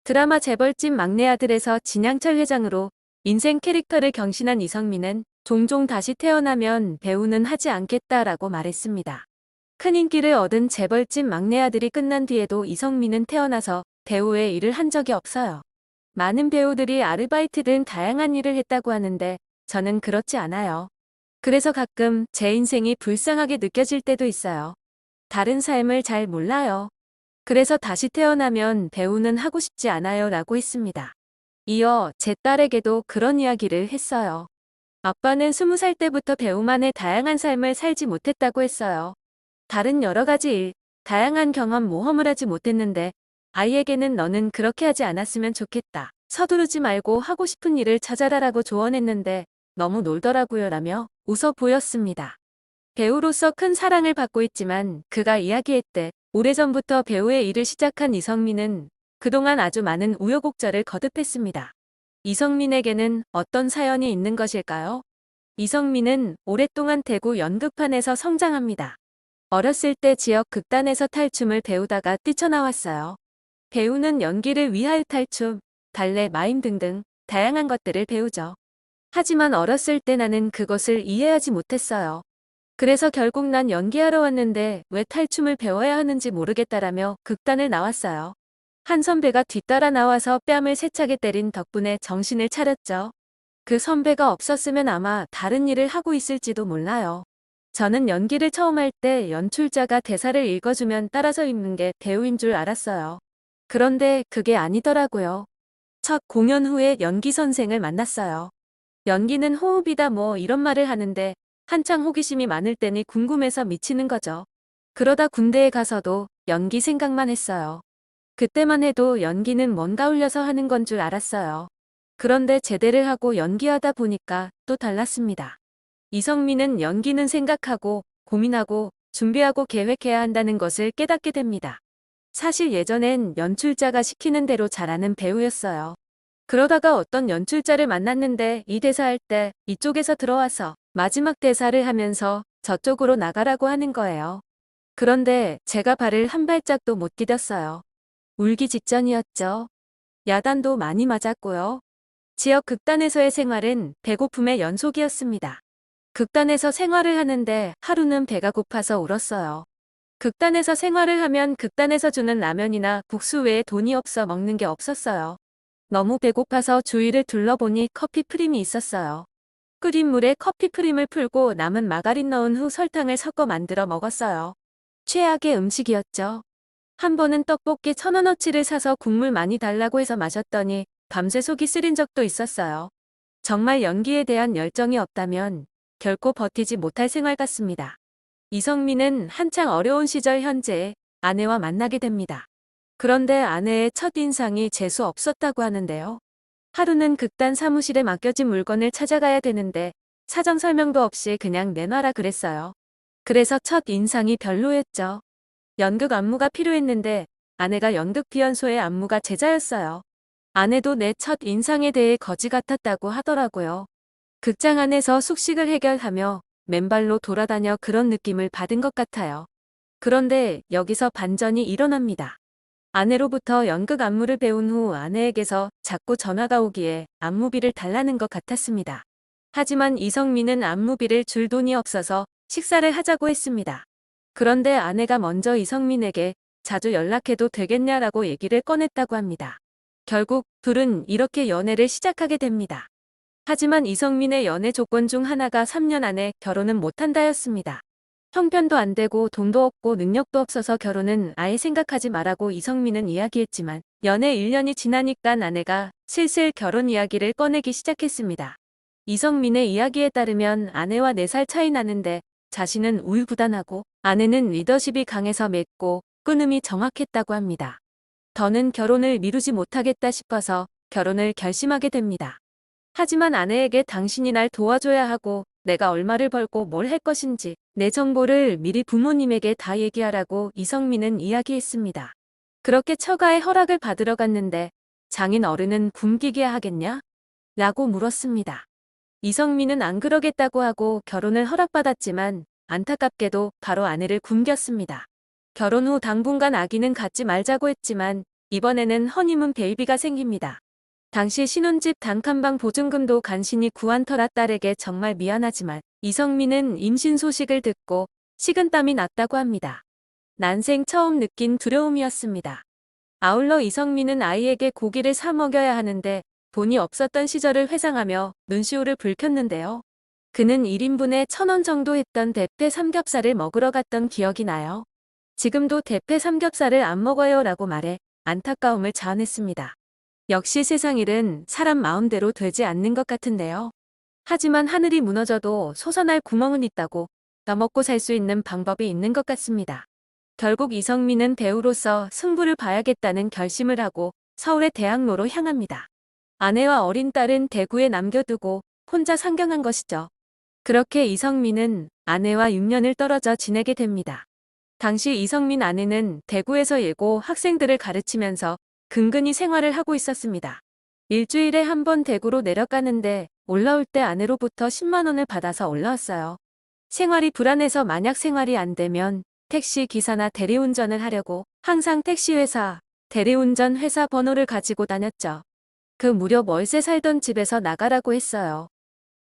드라마 재벌집 막내 아들에서 진양철 회장으로 인생 캐릭터를 경신한 이성민은 종종 다시 태어나면 배우는 하지 않겠다라고 말했습니다. 큰 인기를 얻은 재벌집 막내 아들이 끝난 뒤에도 이성민은 태어나서 배우의 일을 한 적이 없어요. 많은 배우들이 아르바이트 등 다양한 일을 했다고 하는데 저는 그렇지 않아요. 그래서 가끔 제 인생이 불쌍하게 느껴질 때도 있어요. 다른 삶을 잘 몰라요. 그래서 다시 태어나면 배우는 하고 싶지 않아요 라고 했습니다. 이어 제 딸에게도 그런 이야기를 했어요. 아빠는 20살 때부터 배우만의 다양한 삶을 살지 못했다고 했어요. 다른 여러 가지 일, 다양한 경험 모험을 하지 못했는데 아이에게는 너는 그렇게 하지 않았으면 좋겠다. 서두르지 말고 하고 싶은 일을 찾아라라고 조언했는데 너무 놀더라고요 라며 웃어 보였습니다. 배우로서 큰 사랑을 받고 있지만 그가 이야기했대 오래전부터 배우의 일을 시작한 이성민은 그동안 아주 많은 우여곡절을 거듭했습니다. 이성민에게는 어떤 사연이 있는 것일까요? 이성민은 오랫동안 대구 연극판에서 성장합니다. 어렸을 때 지역 극단에서 탈춤을 배우다가 뛰쳐나왔어요. 배우는 연기를 위하여 탈춤, 발레, 마임 등등 다양한 것들을 배우죠. 하지만 어렸을 때 나는 그것을 이해하지 못했어요. 그래서 결국 난 연기하러 왔는데 왜 탈춤을 배워야 하는지 모르겠다라며 극단을 나왔어요. 한 선배가 뒤따라 나와서 뺨을 세차게 때린 덕분에 정신을 차렸죠. 그 선배가 없었으면 아마 다른 일을 하고 있을지도 몰라요. 저는 연기를 처음 할 때 연출자가 대사를 읽어주면 따라서 읽는 게 배우인 줄 알았어요. 그런데 그게 아니더라고요. 첫 공연 후에 연기 선생을 만났어요. 연기는 호흡이다 뭐 이런 말을 하는데 한창 호기심이 많을 때니 궁금해서 미치는 거죠. 그러다 군대에 가서도 연기 생각만 했어요. 그때만 해도 연기는 뭔가 울려서 하는 건 줄 알았어요. 그런데 제대를 하고 연기하다 보니까 또 달랐습니다. 이성민은 연기는 생각하고 고민하고 준비하고 계획해야 한다는 것을 깨닫게 됩니다. 사실 예전엔 연출자가 시키는 대로 잘하는 배우였어요. 그러다가 어떤 연출자를 만났는데 이 대사할 때 이쪽에서 들어와서 마지막 대사를 하면서 저쪽으로 나가라고 하는 거예요. 그런데 제가 발을 한 발짝도 못 디뎠어요. 울기 직전이었죠. 야단도 많이 맞았고요. 지역 극단에서의 생활은 배고픔의 연속이었습니다. 극단에서 생활을 하는데 하루는 배가 고파서 울었어요. 극단에서 생활을 하면 극단에서 주는 라면이나 국수 외에 돈이 없어 먹는 게 없었어요. 너무 배고파서 주위를 둘러보니 커피 프림이 있었어요. 끓인 물에 커피 프림을 풀고 남은 마가린 넣은 후 설탕을 섞어 만들어 먹었어요. 최악의 음식이었죠. 한 번은 떡볶이 1,000원어치를 사서 국물 많이 달라고 해서 마셨더니 밤새 속이 쓰린 적도 있었어요. 정말 연기에 대한 열정이 없다면 결코 버티지 못할 생활 같습니다. 이성민은 한창 어려운 시절 현재 아내와 만나게 됩니다. 그런데 아내의 첫인상이 재수 없었다고 하는데요. 하루는 극단 사무실에 맡겨진 물건을 찾아가야 되는데 사전 설명도 없이 그냥 내놔라 그랬어요. 그래서 첫 인상이 별로였죠. 연극 안무가 필요했는데 아내가 연극 비연소의 안무가 제자였어요. 아내도 내 첫 인상에 대해 거지 같았다고 하더라고요. 극장 안에서 숙식을 해결하며 맨발로 돌아다녀 그런 느낌을 받은 것 같아요. 그런데 여기서 반전이 일어납니다. 아내로부터 연극 안무를 배운 후 아내에게서 자꾸 전화가 오기에 안무비를 달라는 것 같았습니다. 하지만 이성민은 안무비를 줄 돈이 없어서 식사를 하자고 했습니다. 그런데 아내가 먼저 이성민에게 자주 연락해도 되겠냐라고 얘기를 꺼냈다고 합니다. 결국 둘은 이렇게 연애를 시작하게 됩니다. 하지만 이성민의 연애 조건 중 하나가 3년 안에 결혼은 못한다였습니다. 형편도 안 되고 돈도 없고 능력도 없어서 결혼은 아예 생각하지 말라고 이성민은 이야기했지만 연애 1년이 지나니까 아내가 슬슬 결혼 이야기를 꺼내기 시작했습니다. 이성민의 이야기에 따르면 아내와 4살 차이 나는데 자신은 우유부단하고 아내는 리더십이 강해서 맺고 끊음이 정확했다고 합니다. 더는 결혼을 미루지 못하겠다 싶어서 결혼을 결심하게 됩니다. 하지만 아내에게 당신이 날 도와줘야 하고 내가 얼마를 벌고 뭘 할 것인지 내 정보를 미리 부모님에게 다 얘기하라고 이성민은 이야기했습니다. 그렇게 처가의 허락을 받으러 갔는데 장인 어른은 굶기게 하겠냐? 라고 물었습니다. 이성민은 안 그러겠다고 하고 결혼을 허락받았지만 안타깝게도 바로 아내를 굶겼습니다. 결혼 후 당분간 아기는 갖지 말자고 했지만 이번에는 허니문 베이비가 생깁니다. 당시 신혼집 단칸방 보증금도 간신히 구한 터라 딸에게 정말 미안하지만 이성민은 임신 소식을 듣고 식은땀이 났다고 합니다. 난생 처음 느낀 두려움이었습니다. 아울러 이성민은 아이에게 고기를 사 먹여야 하는데 돈이 없었던 시절을 회상하며 눈시울을 붉혔는데요. 그는 1인분에 1,000원 정도 했던 대패 삼겹살을 먹으러 갔던 기억이 나요. 지금도 대패 삼겹살을 안 먹어요 라고 말해 안타까움을 자아냈습니다. 역시 세상 일은 사람 마음대로 되지 않는 것 같은데요. 하지만 하늘이 무너져도 솟아날 구멍은 있다고 떠먹고 살 수 있는 방법이 있는 것 같습니다. 결국 이성민은 배우로서 승부를 봐야겠다는 결심을 하고 서울의 대학로로 향합니다. 아내와 어린 딸은 대구에 남겨두고 혼자 상경한 것이죠. 그렇게 이성민은 아내와 6년을 떨어져 지내게 됩니다. 당시 이성민 아내는 대구에서 예고 학생들을 가르치면서 근근히 생활을 하고 있었습니다. 일주일에 한 번 대구로 내려가는데 올라올 때 아내로부터 10만 원을 받아서 올라왔어요. 생활이 불안해서 만약 생활이 안 되면 택시 기사나 대리운전을 하려고 항상 택시회사, 대리운전 회사 번호를 가지고 다녔죠. 그 무렵 월세 살던 집에서 나가라고 했어요.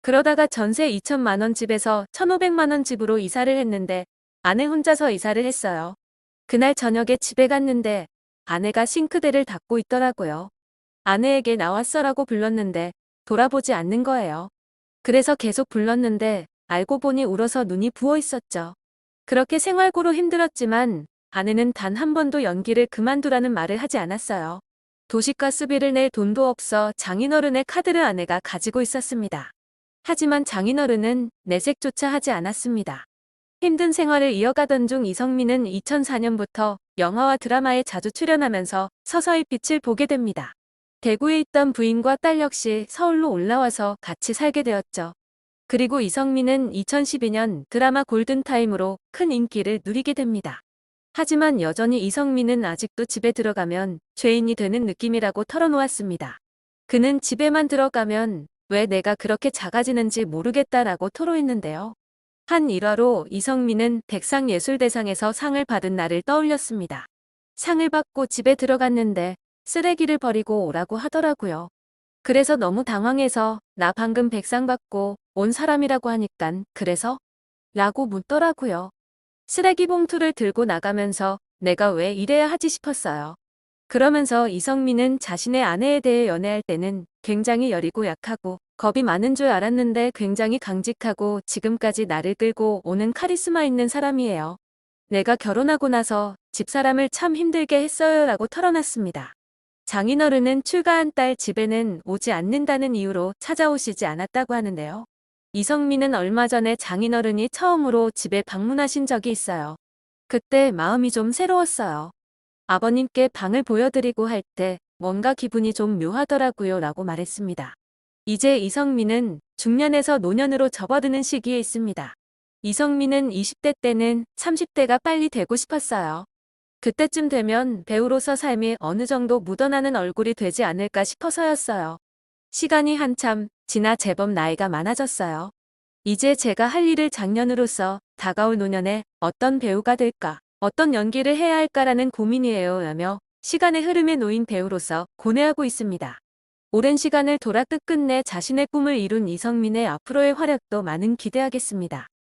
그러다가 전세 2천만 원 집에서 1,500만 원 집으로 이사를 했는데 아내 혼자서 이사를 했어요. 그날 저녁에 집에 갔는데 아내가 싱크대를 닦고 있더라고요. 아내에게 나왔어라고 불렀는데 돌아보지 않는 거예요. 그래서 계속 불렀는데 알고 보니 울어서 눈이 부어 있었죠. 그렇게 생활고로 힘들었지만 아내는 단 한 번도 연기를 그만두라는 말을 하지 않았어요. 도시가스비를 낼 돈도 없어 장인어른의 카드를 아내가 가지고 있었습니다. 하지만 장인어른은 내색조차 하지 않았습니다. 힘든 생활을 이어가던 중 이성민은 2004년부터 영화와 드라마에 자주 출연하면서 서서히 빛을 보게 됩니다. 대구에 있던 부인과 딸 역시 서울로 올라와서 같이 살게 되었죠. 그리고 이성민은 2012년 드라마 골든타임으로 큰 인기를 누리게 됩니다. 하지만 여전히 이성민은 아직도 집에 들어가면 죄인이 되는 느낌이라고 털어놓았습니다. 그는 집에만 들어가면 왜 내가 그렇게 작아지는지 모르겠다라고 토로했는데요. 한 일화로 이성민은 백상예술대상에서 상을 받은 날을 떠올렸습니다. 상을 받고 집에 들어갔는데 쓰레기를 버리고 오라고 하더라고요. 그래서 너무 당황해서 나 방금 백상 받고 온 사람이라고 하니깐 그래서? 라고 묻더라고요. 쓰레기 봉투를 들고 나가면서 내가 왜 이래야 하지 싶었어요. 그러면서 이성민은 자신의 아내에 대해 연애할 때는 굉장히 여리고 약하고 겁이 많은 줄 알았는데 굉장히 강직하고 지금까지 나를 끌고 오는 카리스마 있는 사람이에요. 내가 결혼하고 나서 집사람을 참 힘들게 했어요 라고 털어놨습니다. 장인어른은 출가한 딸 집에는 오지 않는다는 이유로 찾아오시지 않았다고 하는데요. 이성민은 얼마 전에 장인어른이 처음으로 집에 방문하신 적이 있어요. 그때 마음이 좀 새로웠어요. 아버님께 방을 보여드리고 할 때 뭔가 기분이 좀 묘하더라고요 라고 말했습니다. 이제 이성민은 중년에서 노년으로 접어드는 시기에 있습니다. 이성민은 20대 때는 30대가 빨리 되고 싶었어요. 그때쯤 되면 배우로서 삶이 어느 정도 묻어나는 얼굴이 되지 않을까 싶어서였어요. 시간이 한참 지나 제법 나이가 많아졌어요. 이제 제가 할 일을 장년으로서 다가올 노년에 어떤 배우가 될까, 어떤 연기를 해야 할까라는 고민이에요 라며 시간의 흐름에 놓인 배우로서 고뇌하고 있습니다. 오랜 시간을 돌아 끝끝내 자신의 꿈을 이룬 이성민의 앞으로의 활약도 많은 기대하겠습니다.